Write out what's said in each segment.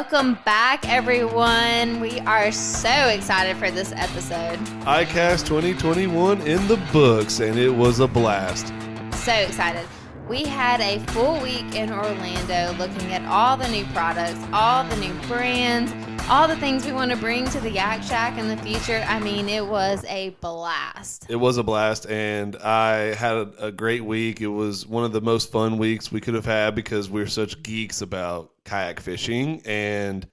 Welcome back, everyone. We are so excited for this episode. ICAST 2021 in the books, and it was a blast. So excited. We had a full week in Orlando looking at all the new products, all the new brands, all the things we want to bring to the Yak Shack in the future. I mean, it was a blast. It was a blast, and I had a great week. It was one of the most fun weeks we could have had because we're such geeks about kayak fishing and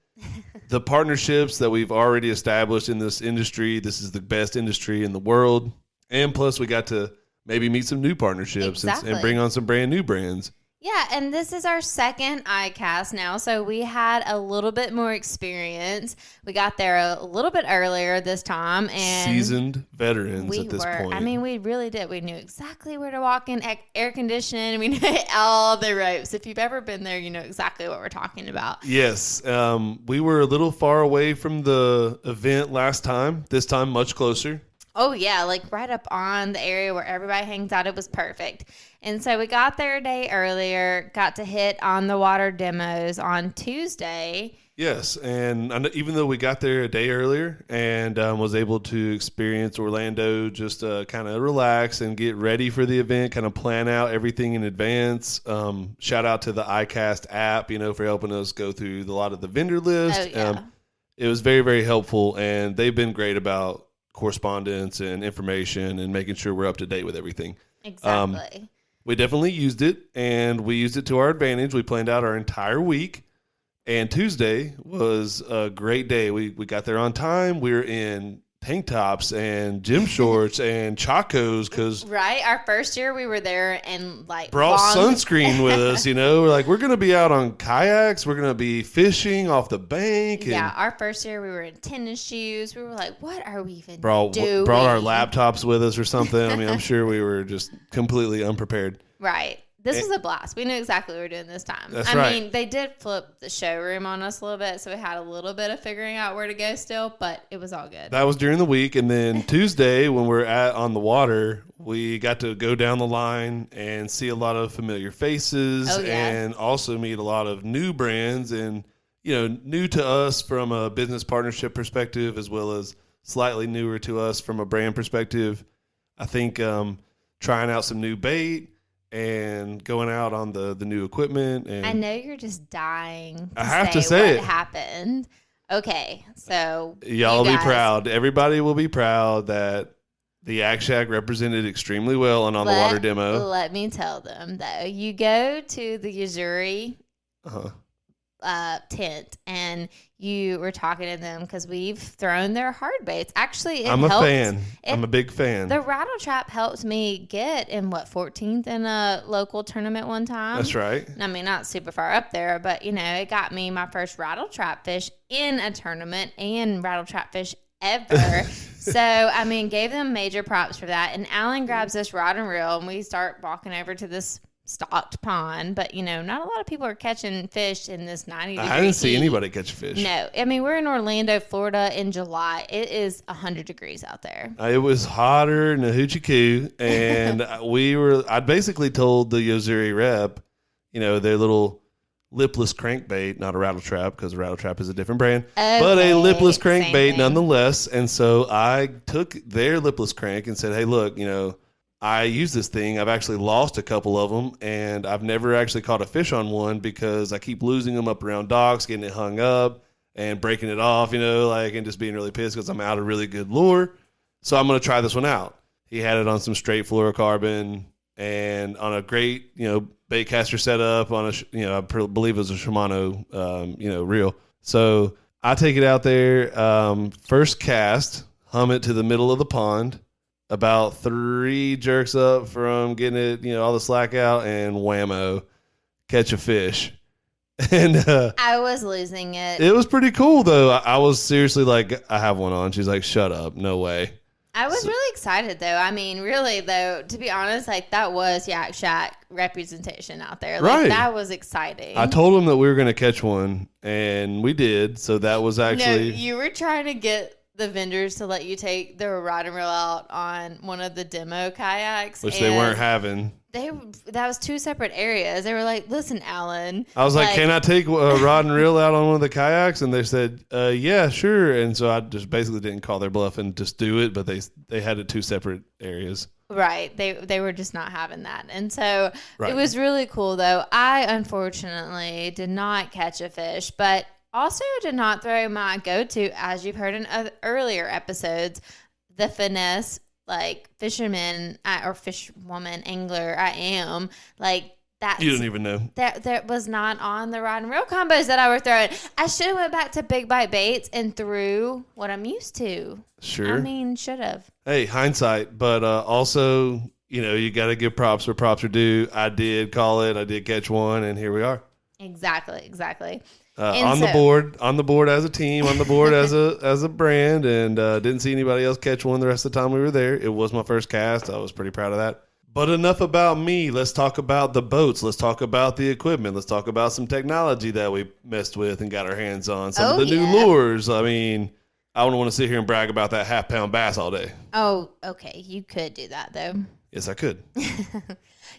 the partnerships that we've already established in this industry. This is the best industry in the world. And plus, we got to maybe meet some new partnerships and bring on some brand new brands. Yeah, and this is our second ICAST now, so we had a little bit more experience. We got there a little bit earlier this time. And seasoned veterans at this point. I mean, we really did. We knew exactly where to walk in, air conditioning. We knew all the ropes. If you've ever been there, you know exactly what we're talking about. Yes. We were a little far away from the event last time. This time, much closer. Oh, yeah, like right up on the area where everybody hangs out. It was perfect. And so we got there a day earlier, got to hit on the water demos on Tuesday. Yes, and even though we got there a day earlier and was able to experience Orlando, just kind of relax and get ready for the event, kind of plan out everything in advance. Shout out to the ICAST app, for helping us go through a lot of the vendor list. Oh, yeah. It was very, very helpful, and they've been great about correspondence and information and making sure we're up to date with everything. Exactly. We definitely used it, and we used it to our advantage. We planned out our entire week, and Tuesday was a great day. We got there on time. We were in tank tops and gym shorts and chacos right. Our first year we were there and brought sunscreen with us. We're like, we're gonna be out on kayaks. We're gonna be fishing off the bank. Yeah, our first year we were in tennis shoes. We were like, what are we even doing? Brought our laptops with us or something. I mean, I'm sure we were just completely unprepared. Right. This was a blast. We knew exactly what we were doing this time. That's right. I mean, they did flip the showroom on us a little bit, so we had a little bit of figuring out where to go still, but it was all good. That was during the week, and then Tuesday when we're on the water, we got to go down the line and see a lot of familiar faces and also meet a lot of new brands and, new to us from a business partnership perspective as well as slightly newer to us from a brand perspective. I think trying out some new bait, and going out on the new equipment. And I know you're just dying to say what happened. Okay, so y'all will be proud. Everybody will be proud that the Yak Shack represented extremely well on the water demo. Let me tell them, though. You go to the Missouri tent, and you were talking to them because we've thrown their hard baits. Actually, I'm a fan. I'm a big fan. The rattle trap helped me get in 14th in a local tournament one time. That's right. I mean, not super far up there, but it got me my first rattle trap fish in a tournament and rattle trap fish ever. So, I mean, gave them major props for that. And Alan grabs this rod and reel, and we start walking over to this stocked pond, but not a lot of people are catching fish in this 90-degree I didn't see anybody catch fish. No, I mean, we're in Orlando, Florida in July. It is 100 degrees out there. It was hotter than a hoochie coo, and I basically told the Yozuri rep, their little lipless crankbait, not a rattle trap because a rattle trap is a different brand, but a lipless crankbait nonetheless. And so I took their lipless crank and said, hey, look, I use this thing. I've actually lost a couple of them, and I've never actually caught a fish on one because I keep losing them up around docks, getting it hung up and breaking it off, and just being really pissed because I'm out of really good lure. So I'm going to try this one out. He had it on some straight fluorocarbon and on a great, bait caster setup on I believe it was a Shimano, reel. So I take it out there, first cast, hum it to the middle of the pond. About 3 jerks up from getting it, all the slack out, and whammo, catch a fish. And I was losing it. It was pretty cool, though. I was seriously like, I have one on. She's like, shut up. No way. I was really excited, though. I mean, really, though, to be honest, that was Yak Shack representation out there. Right. That was exciting. I told him that we were going to catch one, and we did. So that was actually... No, you were trying to get the vendors to let you take the rod and reel out on one of the demo kayaks. Which they weren't having. That was 2 separate areas. They were like, listen, Alan. I was like, can I take a rod and reel out on one of the kayaks? And they said, yeah, sure. And so I just basically didn't call their bluff and just do it. But they had it 2 separate areas. Right. They were just not having that. And so It was really cool, though. I, unfortunately, did not catch a fish, but also did not throw my go-to, as you've heard in earlier episodes, the finesse, like fisherman or fishwoman angler I am. Like that. You don't even know. That was not on the rod and reel combos that I were throwing. I should have went back to big bite baits and threw what I'm used to. Sure. I mean, should have. Hey, hindsight, but also, you got to give props where props are due. I did call it. I did catch one, and here we are. Exactly. The board as a team, on the board as a brand, and didn't see anybody else catch one the rest of the time we were there. It was my first cast. I was pretty proud of that. But enough about me. Let's talk about the boats. Let's talk about the equipment. Let's talk about some technology that we messed with and got our hands on. Some of the new lures. I mean, I don't want to sit here and brag about that 1/2-pound bass all day. Oh, okay. You could do that, though. Yes, I could.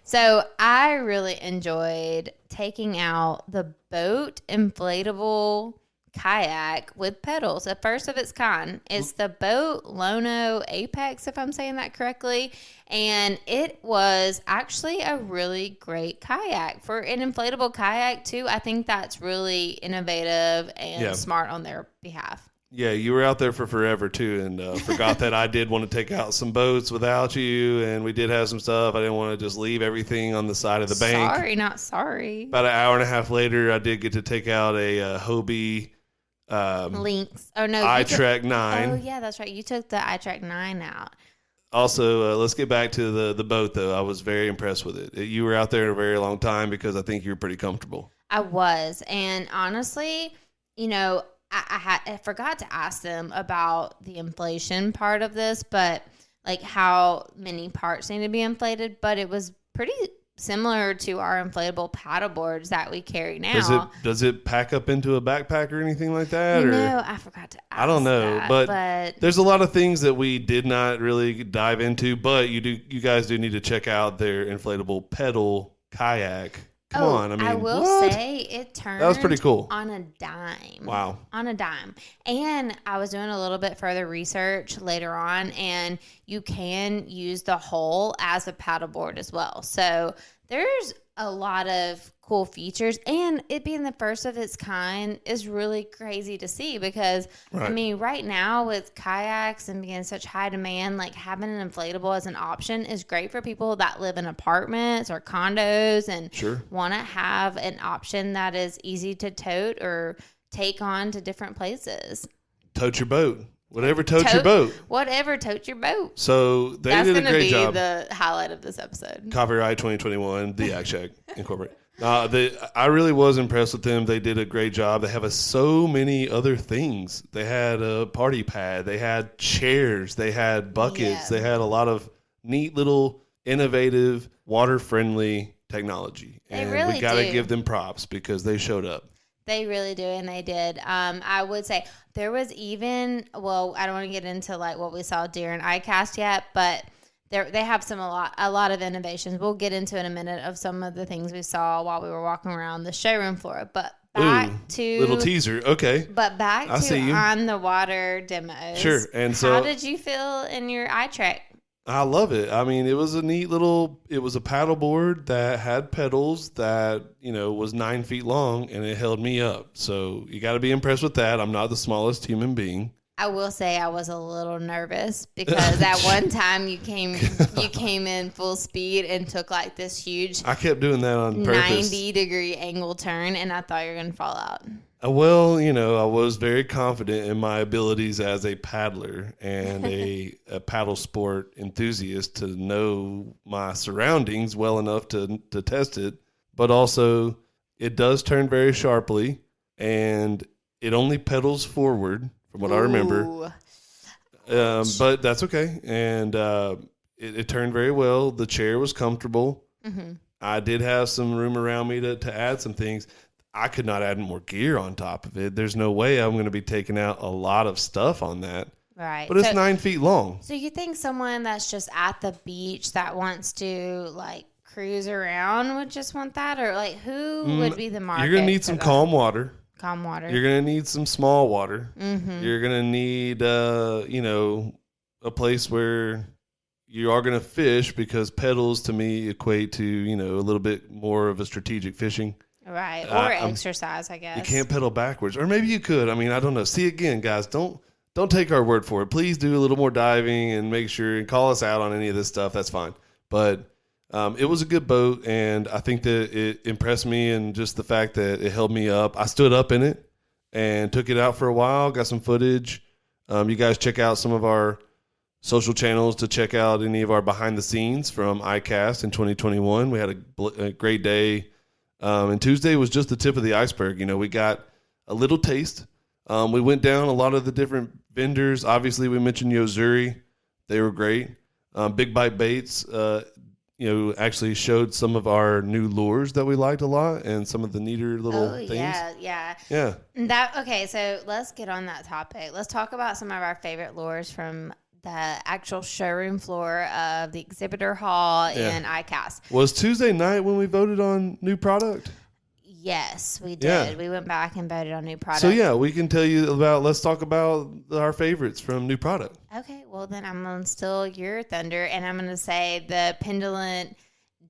So I really enjoyed taking out the boat inflatable kayak with pedals, the first of its kind. It's the Boat Lono Apex, if I'm saying that correctly. And it was actually a really great kayak. For an inflatable kayak, too, I think that's really innovative and smart on their behalf. Yeah, you were out there for forever, too, and forgot that I did want to take out some boats without you, and we did have some stuff. I didn't want to just leave everything on the side of the bank. Sorry, not sorry. About an hour and a half later, I did get to take out a Hobie Lynx. Oh, no. iTrack 9. Oh, yeah, that's right. You took the iTrack 9 out. Also, let's get back to the boat, though. I was very impressed with it. You were out there a very long time because I think you were pretty comfortable. I was. And honestly, I forgot to ask them about the inflation part of this, but like how many parts need to be inflated. But it was pretty similar to our inflatable paddle boards that we carry now. Does it pack up into a backpack or anything like that? I forgot to ask. I don't know, that, but there's a lot of things that we did not really dive into. But you guys do need to check out their inflatable pedal kayak. Come on, I mean, I will say it turned. That was pretty cool. On a dime. Wow. On a dime. And I was doing a little bit further research later on, and you can use the hull as a paddleboard as well. So there's a lot of cool features, and it being the first of its kind is really crazy to see because, I mean, right now with kayaks and being such high demand, like having an inflatable as an option is great for people that live in apartments or condos and want to have an option that is easy to tote or take on to different places. Tote your boat. Whatever totes your boat. Whatever totes your boat. So they did a great job. That's going to be the highlight of this episode. Copyright 2021, the Yak Shack Incorporated. I really was impressed with them. They did a great job. They have so many other things. They had a party pad. They had chairs. They had buckets. They had a lot of neat little innovative, water-friendly technology. And really we got to give them props because they showed up. They really do, and they did. I would say there was even, well, I don't want to get into like what we saw during ICAST yet, but they have a lot of innovations. We'll get into in a minute of some of the things we saw while we were walking around the showroom floor. But back to little teaser, okay. But back to on the water demos. Sure, and so how did you feel in your iTrack? I love it. I mean, it was a neat little, it was a paddle board that had pedals that, was 9 feet long and it held me up. So you got to be impressed with that. I'm not the smallest human being. I will say I was a little nervous because at one time you came in full speed and took like this huge. I kept doing that on purpose. 90-degree angle turn and I thought you were going to fall out. Well, I was very confident in my abilities as a paddler and a paddle sport enthusiast to know my surroundings well enough to test it. But also, it does turn very sharply, and it only pedals forward, from what I remember. But that's okay. And it turned very well. The chair was comfortable. Mm-hmm. I did have some room around me to add some things. I could not add more gear on top of it. There's no way I'm going to be taking out a lot of stuff on that. Right. But it's 9 feet long. So you think someone that's just at the beach that wants to like cruise around would just want that, or like who would be the market? You're gonna need some calm water. Calm water. You're gonna need some small water. Mm-hmm. You're gonna need, a place where you are gonna fish, because pedals to me equate to, a little bit more of a strategic fishing. Right. Or exercise, I guess. You can't pedal backwards, or maybe you could. I mean, I don't know. See, again, guys, don't take our word for it. Please do a little more diving and make sure and call us out on any of this stuff. That's fine. But it was a good boat, and I think that it impressed me, and just the fact that it held me up. I stood up in it and took it out for a while, got some footage. You guys check out some of our social channels to check out any of our behind the scenes from ICAST in 2021. We had a great day. And Tuesday was just the tip of the iceberg. We got a little taste. We went down a lot of the different vendors. Obviously, we mentioned Yozuri. They were great. Big Bite Baits, actually showed some of our new lures that we liked a lot, and some of the neater little things. Yeah. Okay, so let's get on that topic. Let's talk about some of our favorite lures from the actual showroom floor of the exhibitor hall in ICAST. Was Tuesday night when we voted on new product? Yes, we did. Yeah. We went back and voted on new product. So, we can tell you let's talk about our favorites from new product. Okay, well, then I'm going to steal your thunder, and I'm going to say the pendulum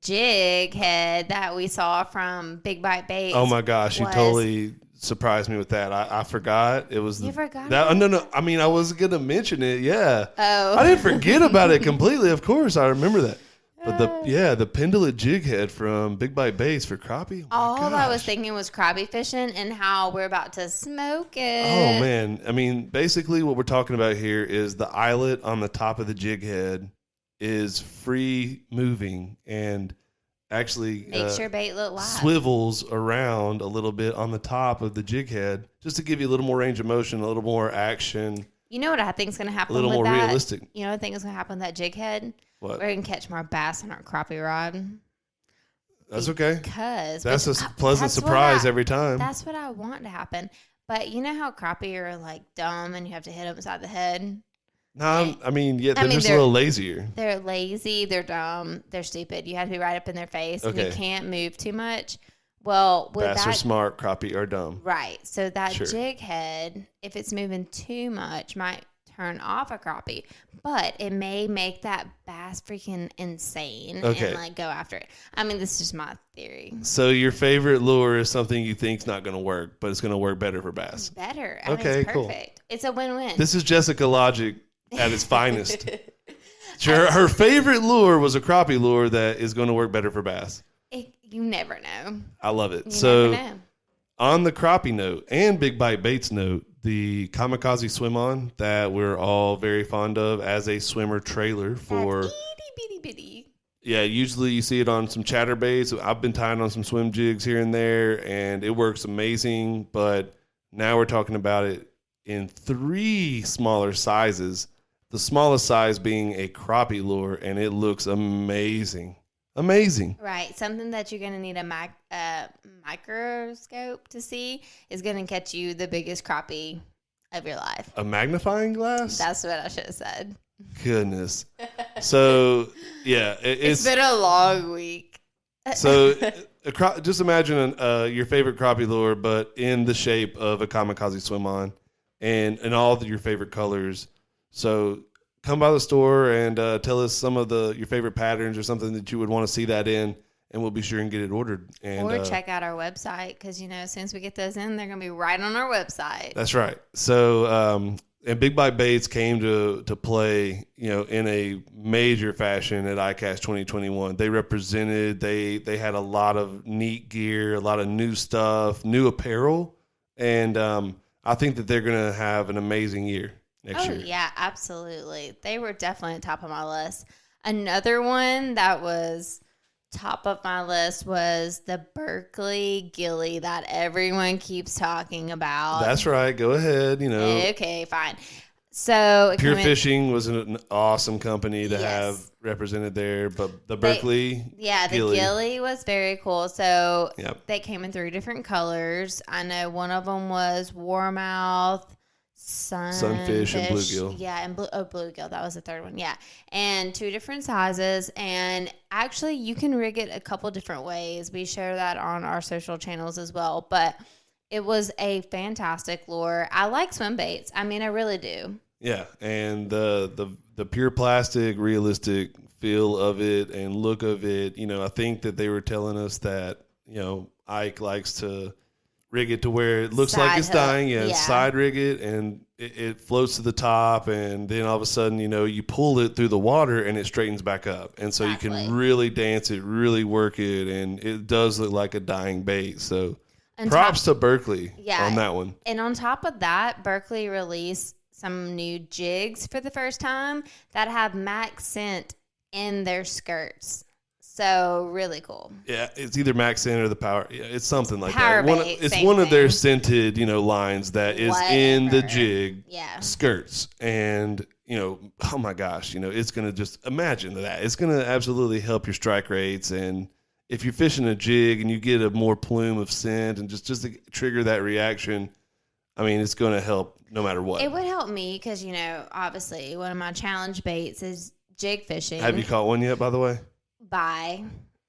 jig head that we saw from Big Bite Baits. Oh, my gosh. You totally surprised me with that. I forgot. It was You forgot? No. I mean, I was going to mention it. Yeah. Oh. I didn't forget about it completely. Of course, I remember that. But the pendulum jig head from Big Bite Baits for crappie. All I was thinking was crappie fishing and how we're about to smoke it. Oh, man. I mean, basically what we're talking about here is the eyelet on the top of the jig head is free moving and actually makes your bait look live. Swivels around a little bit on the top of the jig head just to give you a little more range of motion, a little more action. You know what I think is going to happen with that? A little more realistic. You know what I think is going to happen with that jig head? What? We're going to catch more bass on our crappie rod. That's okay. Because that's a pleasant surprise every time. That's what I want to happen. But you know how crappie are like dumb and you have to hit them upside the head? No, they're just a little lazier. They're lazy, they're dumb, they're stupid. You have to be right up in their face. Okay. And you can't move too much. Well, with bass are smart, crappie are dumb. Right. So that jig head, if it's moving too much, might turn off a crappie, but it may make that bass freaking insane and like go after it. This is just my theory. So your favorite lure is something you think's not going to work, but it's going to work better for bass. Better. It's perfect. Cool. It's a win-win. This is Jessica Logic at its finest. Her favorite lure was a crappie lure that is going to work better for bass. You never know. I love it. You never know. On the crappie note and Big Bite Baits note, the Kamikaze Swim On that we're all very fond of as a swimmer trailer for... That's itty bitty. Yeah, usually you see it on some chatterbaits. I've been tying on some swim jigs here and there, and it works amazing. But now we're talking about it in 3 smaller sizes. The smallest size being a crappie lure, and it looks amazing. Amazing. Right. Something that you're going to need a microscope to see is going to catch you the biggest crappie of your life. A magnifying glass? That's what I should have said. Goodness. So, yeah. It's been a long week. So, just imagine your favorite crappie lure, but in the shape of a Kamikaze Swim On and in all of your favorite colors. So, come by the store and tell us some of your favorite patterns or something that you would want to see that in, and we'll be sure and get it ordered. Or check out our website, because, as soon as we get those in, they're going to be right on our website. That's right. So, and Big Bite Baits came to play, in a major fashion at ICAST 2021. They represented, they had a lot of neat gear, a lot of new stuff, new apparel, and I think that they're going to have an amazing year. Next year. Yeah, absolutely. They were definitely top of my list. Another one that was top of my list was the Berkeley Gilly that everyone keeps talking about. That's right. Go ahead. Okay, fine. So Pure Fishing was an awesome company to have represented there, but the Berkeley Gilly. The Gilly was very cool. So they came in 3 different colors. I know one of them was Warmouth, sunfish and bluegill. Yeah, and bluegill. That was the third one. Yeah, and 2 different sizes. And actually, you can rig it a couple different ways. We share that on our social channels as well. But it was a fantastic lure. I like swim baits. I mean, I really do. Yeah, and the pure plastic, realistic feel of it and look of it. You know, I think that they were telling us that, you know, Ike likes to rig it to where it looks like it's dying. Yeah, side rig it, and it floats to the top, and then all of a sudden, you know, you pull it through the water and it straightens back up. And so you can really dance it, really work it, and it does look like a dying bait. So props to Berkeley on that one. And on top of that, Berkeley released some new jigs for the first time that have max scent in their skirts. So really cool. Yeah, it's either max scent or the power. Yeah, it's something like power that. Bait, it's one of their scented, you know, lines that is in the jig skirts. And, you know, oh my gosh, you know, it's going to just imagine that. It's going to absolutely help your strike rates. And if you're fishing a jig and you get a more plume of scent and just to trigger that reaction, I mean, it's going to help no matter what. It would help me because, you know, obviously one of my challenge baits is jig fishing. Have you caught one yet, by the way? Bye.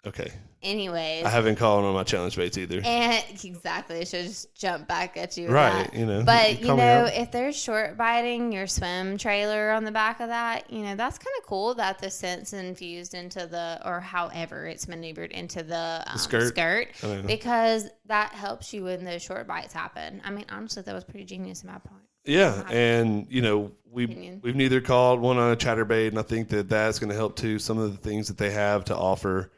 Okay. Anyways. I haven't caught one on my challenge baits either. And exactly. It should just jump back at you. Right. You know. But, you know, if they're short biting your swim trailer on the back of that, you know, that's kind of cool that the scent's infused into or however it's maneuvered into the skirt because that helps you when those short bites happen. I mean, honestly, that was pretty genius in my point. Yeah, and, you know, we've neither called one on a chatterbait, and I think that that's going to help, too. Some of the things that they have to offer,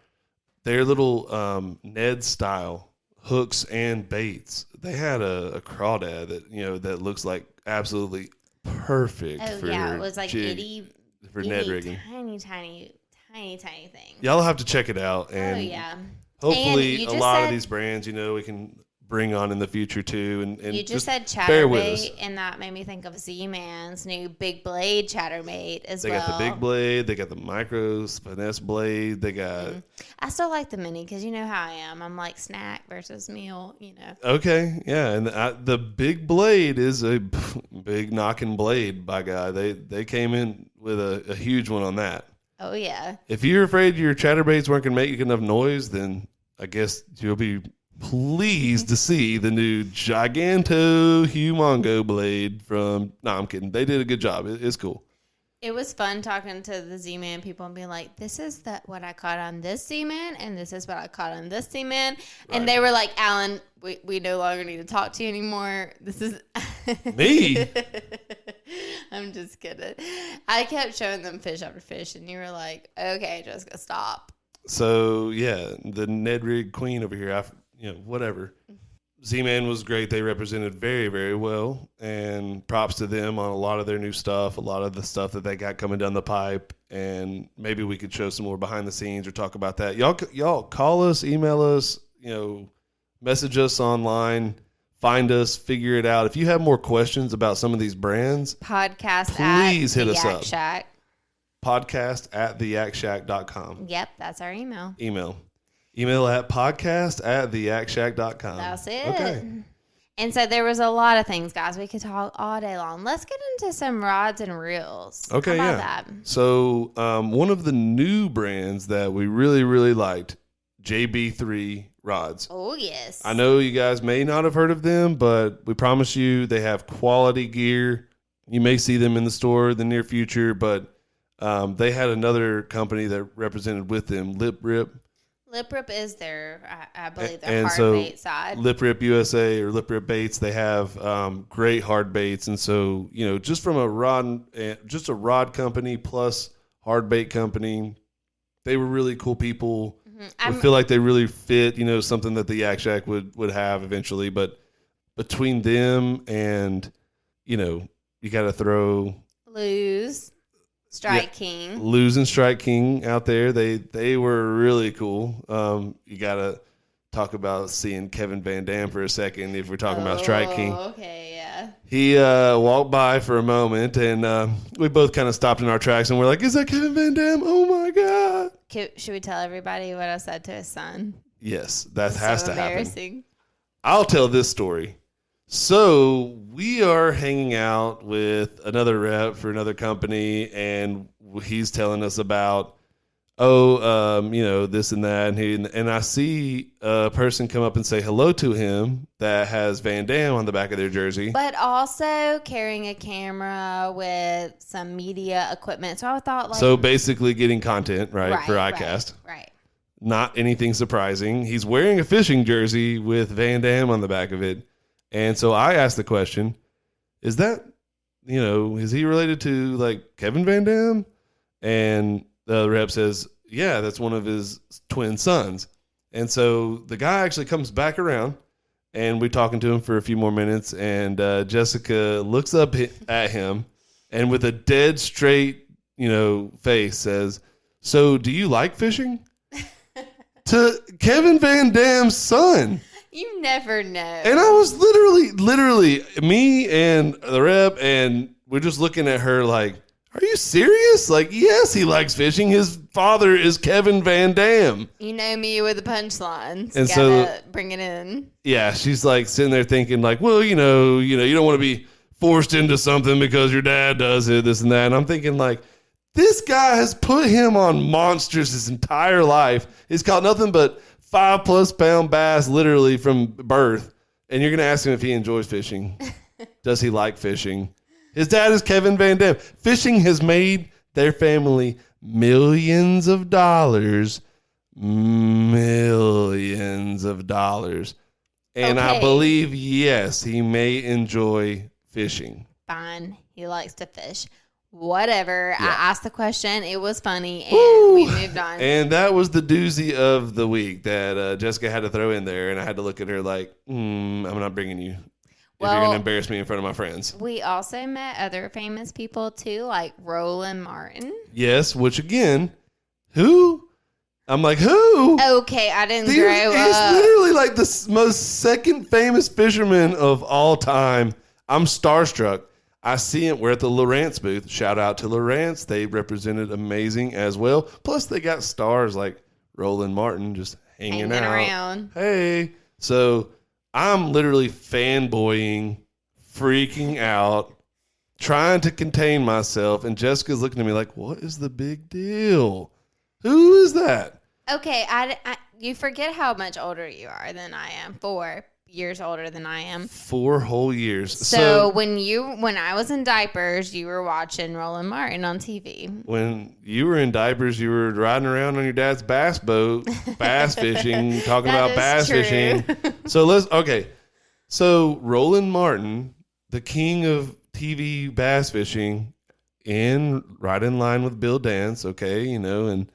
their little Ned-style hooks and baits. They had a crawdad that, you know, that looks like absolutely perfect for it was like for Ned rigging. Tiny thing. Y'all have to check it out, and hopefully a lot of these brands, you know, we can bring on in the future too, and you just said chatterbait, and that made me think of Z-Man's new big blade chatterbait as well. They got the big blade, they got the micros finesse blade, they got. I still like the mini because you know how I am. I'm like snack versus meal, you know. Okay, yeah, and the big blade is a big knocking blade by guy. They came in with a huge one on that. Oh yeah. If you're afraid your chatterbaits weren't gonna make enough noise, then I guess you'll be pleased to see the new Giganto Humongo blade from. No, I'm kidding. They did a good job. It's cool. It was fun talking to the Z-Man people and being like, this is what I caught on this Z-Man, and this is what I caught on this Z-Man. Right. And they were like, Alan, we no longer need to talk to you anymore. This is me. I'm just kidding. I kept showing them fish after fish, and you were like, okay, Jessica, stop. So, yeah, the Ned Rig Queen over here, you know, whatever. Z-Man was great. They represented very, very well. And props to them on a lot of their new stuff, a lot of the stuff that they got coming down the pipe. And maybe we could show some more behind the scenes or talk about that. Y'all call us, email us, you know, message us online, find us, figure it out. If you have more questions about some of these brands, please hit us up. Shack. Podcast at theyakshack.com. Yep, that's our email. Email at podcast@theyakshack.com. That's it. Okay. And so there was a lot of things, guys. We could talk all day long. Let's get into some rods and reels. Okay, How about that? So one of the new brands that we really, really liked, JB3 rods. Oh, yes. I know you guys may not have heard of them, but we promise you they have quality gear. You may see them in the store in the near future, but they had another company that represented with them, Lip Rip. Lip Rip is their, I believe, their hard bait side. Lip Rip USA or Lip Rip Baits, they have great hard baits. And so, you know, just from a rod company plus hard bait company, they were really cool people. I feel like they really fit, you know, something that the Yak Shack would have eventually. But between them and, you know, you got to throw Strike King. Lose and Strike King out there. They were really cool. You got to talk about seeing Kevin Van Dam for a second if we're talking about Strike King. Okay, yeah. He walked by for a moment, and we both kind of stopped in our tracks, and we're like, is that Kevin Van Dam? Oh, my God. Should we tell everybody what I said to his son? Yes, that has to happen. Embarrassing. I'll tell this story. So we are hanging out with another rep for another company, and he's telling us about, this and that, and I see a person come up and say hello to him that has Van Damme on the back of their jersey, but also carrying a camera with some media equipment. So I thought, so basically getting content right for ICAST. Right. Not anything surprising. He's wearing a fishing jersey with Van Damme on the back of it. And so I asked the question, is that, is he related to like Kevin Van Damme? And the rep says, yeah, that's one of his twin sons. And so the guy actually comes back around, and we're talking to him for a few more minutes. And Jessica looks up at him and with a dead straight, face says, so do you like fishing? To Kevin Van Damme's son. You never know. And I was literally, me and the rep, and we're just looking at her like, are you serious? Like, yes, he likes fishing. His father is Kevin Van Damme. You know me with the punchlines. And gotta bring it in. Yeah, she's like sitting there thinking like, well, you don't want to be forced into something because your dad does it, this and that. And I'm thinking like, this guy has put him on monsters his entire life. He's caught nothing but 5+ pound bass literally from birth. And you're going to ask him if he enjoys fishing. Does he like fishing? His dad is Kevin Van Damme. Fishing has made their family millions of dollars. Millions of dollars. And I believe, yes, he may enjoy fishing. Fine. He likes to fish. Whatever. Yeah. I asked the question. It was funny, and we moved on. And that was the doozy of the week that Jessica had to throw in there, and I had to look at her like, I'm not bringing you if you're going to embarrass me in front of my friends. We also met other famous people, too, like Roland Martin. Yes, which, again, who? I'm like, who? Okay, I didn't grow up. He's literally like the most second famous fisherman of all time. I'm starstruck. I see him. We're at the Lawrence booth. Shout out to Lawrence. They represented amazing as well. Plus, they got stars like Roland Martin just hanging out. Around. Hey. So I'm literally fanboying, freaking out, trying to contain myself. And Jessica's looking at me like, what is the big deal? Who is that? Okay. You forget how much older you are than I am. 4 years older than I am. 4 whole years. So when I was in diapers, you were watching Roland Martin on TV. When you were in diapers, you were riding around on your dad's bass boat, bass fishing, talking about bass fishing. So Roland Martin, the king of TV bass fishing, right in line with Bill Dance, and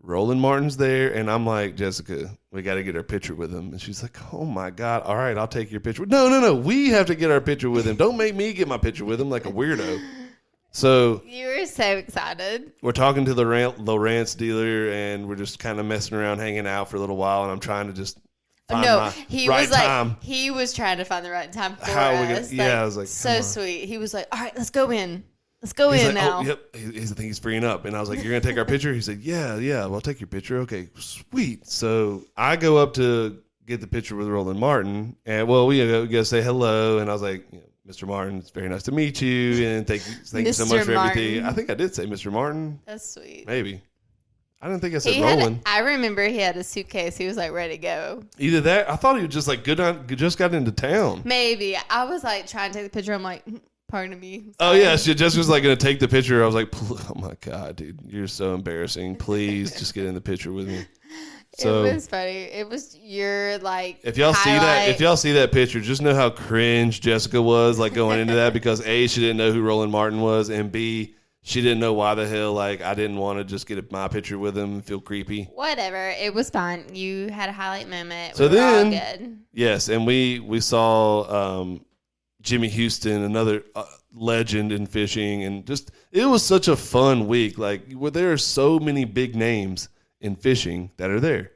Roland Martin's there, and I'm like, Jessica, we got to get our picture with him. And she's like, oh, my God. All right, I'll take your picture. No. We have to get our picture with him. Don't make me get my picture with him like a weirdo. So you were so excited. We're talking to the Lawrence dealer, and we're just kind of messing around, hanging out for a little while, and I'm trying to just find time. He was trying to find the right time for us. I was like, so sweet. He was like, all right, let's go in. Let's go in now. Oh, yep. I think he's freeing up. And I was like, you're going to take our picture? He said, yeah, well, I'll take your picture. Okay, sweet. So I go up to get the picture with Roland Martin. And, we go say hello. And I was like, Mr. Martin, it's very nice to meet you. And thank you so much for everything. I think I did say Mr. Martin. That's sweet. Maybe. I didn't think I said Roland. I remember he had a suitcase. He was like ready to go. Either that. I thought he was just like just got into town. Maybe. I was like trying to take the picture. I'm like, pardon me. Sorry. Oh, yeah. She just was like going to take the picture. I was like, oh, my God, dude. You're so embarrassing. Please just get in the picture with me. So, it was funny. It was your like if y'all see that picture, just know how cringe Jessica was like going into that because A, she didn't know who Roland Martin was, and B, she didn't know why the hell like I didn't want to just get my picture with him and feel creepy. Whatever. It was fine. You had a highlight moment. So we were all then, good. Yes, and we saw Jimmy Houston, another legend in fishing, and just it was such a fun week. Like where there are so many big names in fishing that are there,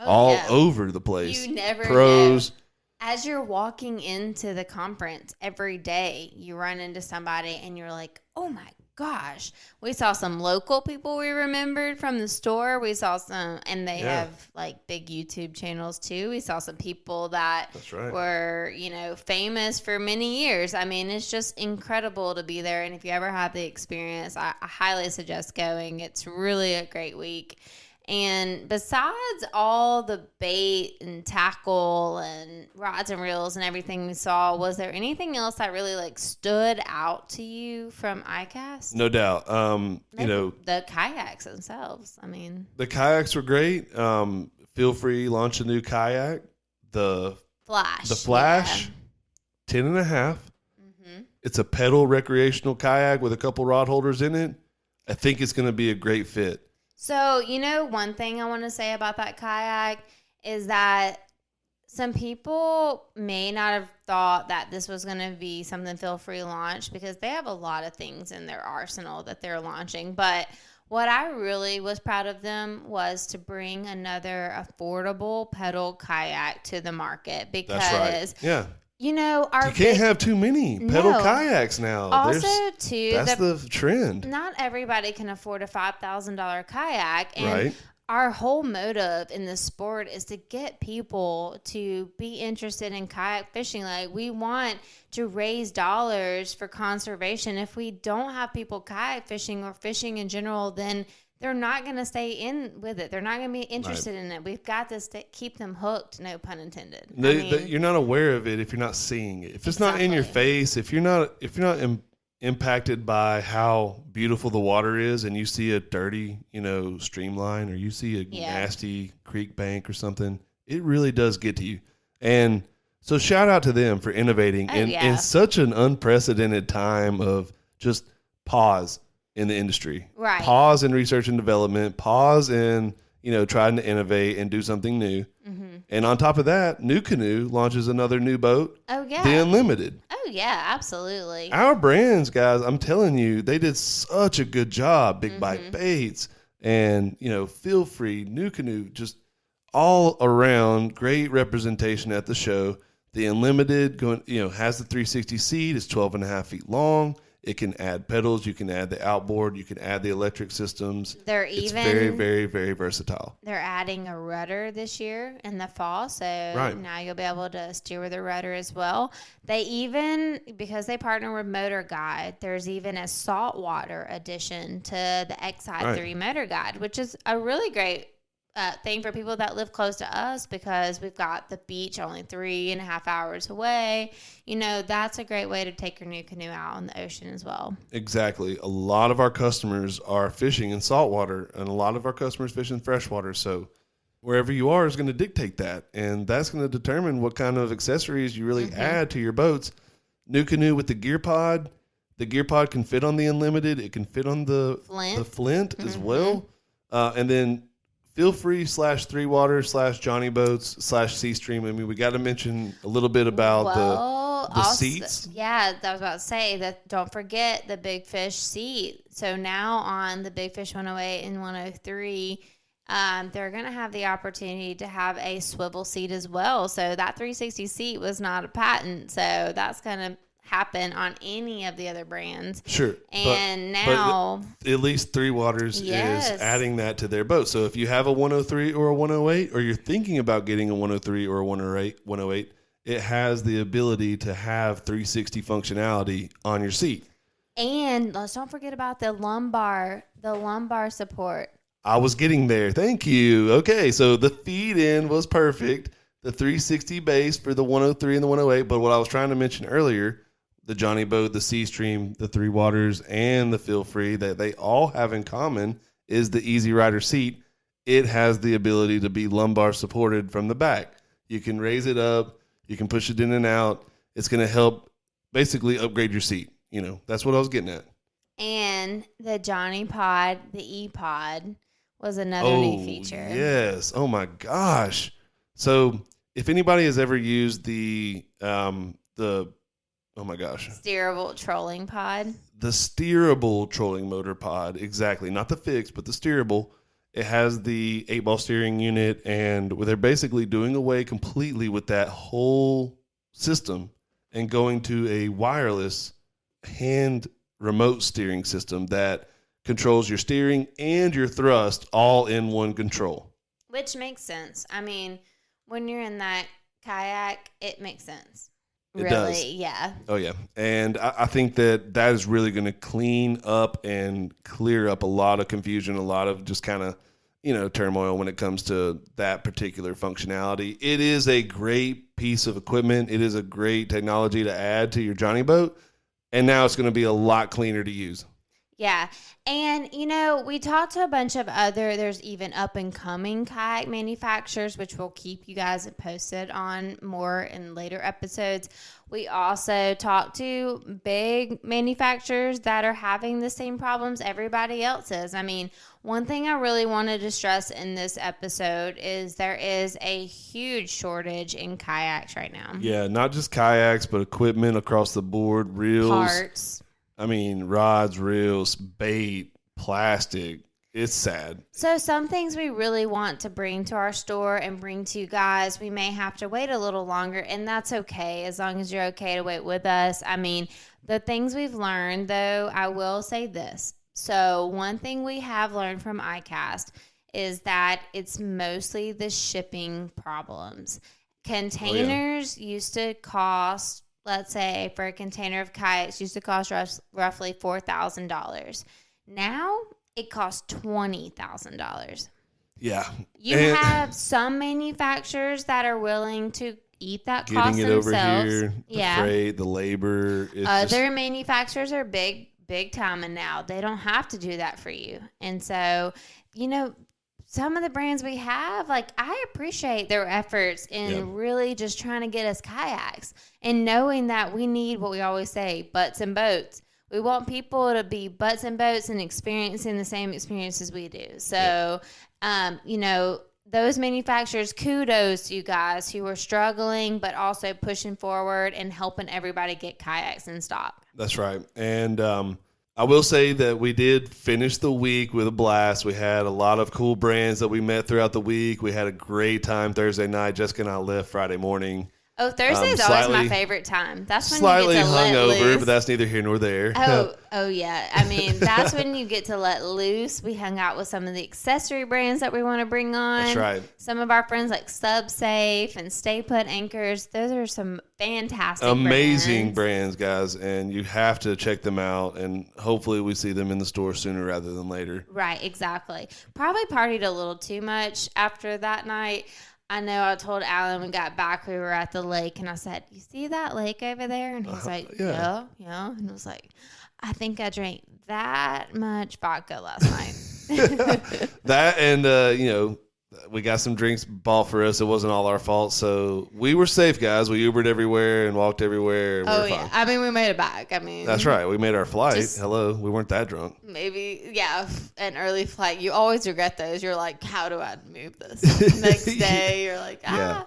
over the place. You never pros. Know. As you're walking into the conference every day, you run into somebody and you're like, "Oh my gosh, we saw some local people we remembered from the store. We saw some, and they have like big YouTube channels too. We saw some people that were, you know, famous for many years. I mean, it's just incredible to be there. And if you ever have the experience, I highly suggest going. It's really a great week. And besides all the bait and tackle and rods and reels and everything we saw, was there anything else that really like stood out to you from ICAST? No doubt. Maybe you know, the kayaks themselves. I mean, the kayaks were great. Feel free, launch a new kayak. The Flash, 10.5. Mm-hmm. It's a pedal recreational kayak with a couple rod holders in it. I think it's going to be a great fit. So, you know, one thing I want to say about that kayak is that some people may not have thought that this was going to be something Feel Free launched because they have a lot of things in their arsenal that they're launching. But what I really was proud of them was to bring another affordable pedal kayak to the market because, that's right. Yeah. You know, you can't have too many pedal kayaks now. Also, too, that's the trend. Not everybody can afford a $5,000 kayak, and right. Our whole motive in this sport is to get people to be interested in kayak fishing. Like, we want to raise dollars for conservation. If we don't have people kayak fishing or fishing in general, then they're not going to stay in with it. They're not going to be interested in it. We've got to keep them hooked, no pun intended. You're not aware of it if you're not seeing it. If it's not in your face, if you're not impacted by how beautiful the water is and you see a dirty, you know, streamline or you see a nasty creek bank or something, it really does get to you. And so shout out to them for innovating in such an unprecedented time of just pause in the industry. Right. Pause in research and development, pause in, you know, trying to innovate and do something new. Mm-hmm. And on top of that, New Canoe launches another new boat. Oh, yeah. The Unlimited. Oh, yeah, absolutely. Our brands, guys, I'm telling you, they did such a good job. Big Bite Baits and, you know, Feel Free, New Canoe, just all around great representation at the show. The Unlimited has the 360 seat. It's 12.5 feet long. It can add pedals. You can add the outboard. You can add the electric systems. It's very, very, very versatile. They're adding a rudder this year in the fall, so now you'll be able to steer with a rudder as well. They even, because they partner with Motor Guide, there's even a saltwater addition to the XI3 Motor Guide, which is a really great thing for people that live close to us because we've got the beach only 3.5 hours away. You know, that's a great way to take your new canoe out on the ocean as well. Exactly. A lot of our customers are fishing in saltwater and a lot of our customers fish in freshwater. So wherever you are is going to dictate that. And that's going to determine what kind of accessories you really add to your boats. New Canoe with the gear pod. The gear pod can fit on the Unlimited. It can fit on the Flint as well. And then Feel Free /3 Water /Johnny Boats /Seastream. I mean, we got to mention a little bit about the seats. Yeah, I was about to say that. Don't forget the Big Fish seat. So now on the Big Fish 108 and 103, they're going to have the opportunity to have a swivel seat as well. So that 360 seat was not a patent. So that's going to happen on any of the other brands. Sure. And now but at least 3 Waters is adding that to their boat. So if you have a 103 or a 108 or you're thinking about getting a 103 or a 108, it has the ability to have 360 functionality on your seat. And let's don't forget about the lumbar support. I was getting there. Thank you. Okay, so the feed in was perfect. The 360 base for the 103 and the 108, but what I was trying to mention earlier, the Johnny Boat, the Seastream, the 3 Waters, and the Feel Free, that they all have in common is the Easy Rider seat. It has the ability to be lumbar supported from the back. You can raise it up. You can push it in and out. It's going to help basically upgrade your seat. You know, that's what I was getting at. And the Johnny Pod, the E-Pod, was another new feature. Yes. Oh, my gosh. So if anybody has ever used the steerable trolling pod. The steerable trolling motor pod, exactly. Not the fixed, but the steerable. It has the 8-ball steering unit, and they're basically doing away completely with that whole system and going to a wireless hand remote steering system that controls your steering and your thrust all in one control. Which makes sense. I mean, when you're in that kayak, it makes sense. It really, does. Yeah. Oh, yeah. And I think that is really going to clean up and clear up a lot of confusion, a lot of just kind of, turmoil when it comes to that particular functionality. It is a great piece of equipment. It is a great technology to add to your Johnny boat. And now it's going to be a lot cleaner to use. Yeah. And, we talked to a bunch of there's even up and coming kayak manufacturers, which we'll keep you guys posted on more in later episodes. We also talked to big manufacturers that are having the same problems everybody else is. I mean, one thing I really wanted to stress in this episode is there is a huge shortage in kayaks right now. Yeah, not just kayaks, but equipment across the board, reels. Parts. I mean, rods, reels, bait, plastic. It's sad. So some things we really want to bring to our store and bring to you guys, we may have to wait a little longer, and that's okay as long as you're okay to wait with us. I mean, the things we've learned, though, I will say this. So one thing we have learned from ICAST is that it's mostly the shipping problems. Containers used to cost, let's say, for a container of kayaks, used to cost roughly $4,000. Now it costs $20,000. Yeah. You have some manufacturers that are willing to eat that cost getting it themselves. Over here, the freight, the labor. Other manufacturers are big time, and now they don't have to do that for you. And so, some of the brands we have, I appreciate their efforts in really just trying to get us kayaks and knowing that we need what we always say, butts and boats. We want people to be butts and boats and experiencing the same experiences we do. So, those manufacturers, kudos to you guys who are struggling, but also pushing forward and helping everybody get kayaks in stock. That's right. And I will say that we did finish the week with a blast. We had a lot of cool brands that we met throughout the week. We had a great time Thursday night. Jessica and I left Friday morning. Oh, Thursday is always my favorite time. That's when slightly you get to let loose. hungover, but that's neither here nor there. Oh yeah. I mean, that's when you get to let loose. We hung out with some of the accessory brands that we want to bring on. That's right. Some of our friends like SubSafe and Stay Put Anchors. Those are some fantastic amazing brands, guys, and you have to check them out, and hopefully we see them in the store sooner rather than later. Right, exactly. Probably partied a little too much after that night. I know I told Alan when we got back, we were at the lake, and I said, "You see that lake over there?" And he's like, yeah. And I was like, I think I drank that much vodka last night. That and, we got some drinks bought for us. It wasn't all our fault. So we were safe, guys. We Ubered everywhere and walked everywhere. And we were fine. I mean, we made it back. I mean, that's right. We made our flight. Hello. We weren't that drunk. Maybe, an early flight. You always regret those. You're like, how do I move this? Next day, you're like, Yeah.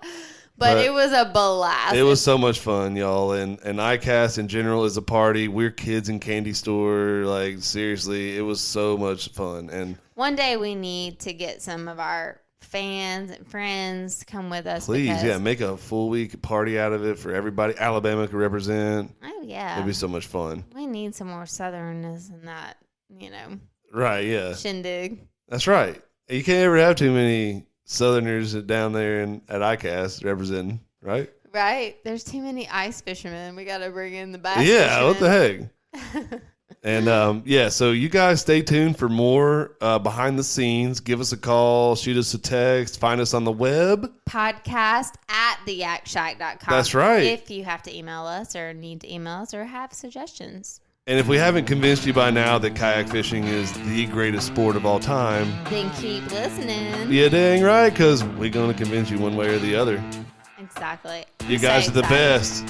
But it was a blast. It was so much fun, y'all. And ICAST in general is a party. We're kids in candy store. Like, seriously, it was so much fun. And one day we need to get some of our fans and friends to come with us. Please, make a full week party out of it for everybody. Alabama could represent. Oh, yeah. It'd be so much fun. We need some more southernness in that, Right, yeah. shindig. That's right. You can't ever have too many Southerners down there at ICAST representing, right? Right. There's too many ice fishermen. We got to bring in the bass Yeah, fishermen. what the heck? And, so you guys stay tuned for more behind the scenes. Give us a call, shoot us a text, find us on the web. Podcast at theyakshite.com. That's right. If you have to email us or need to email us or have suggestions. And if we haven't convinced you by now that kayak fishing is the greatest sport of all time, then keep listening. Yeah, dang right, because we're going to convince you one way or the other. Exactly. You guys are the best.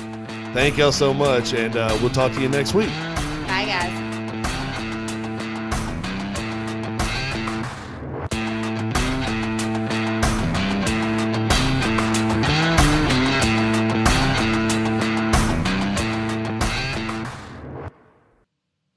Thank y'all so much, and we'll talk to you next week.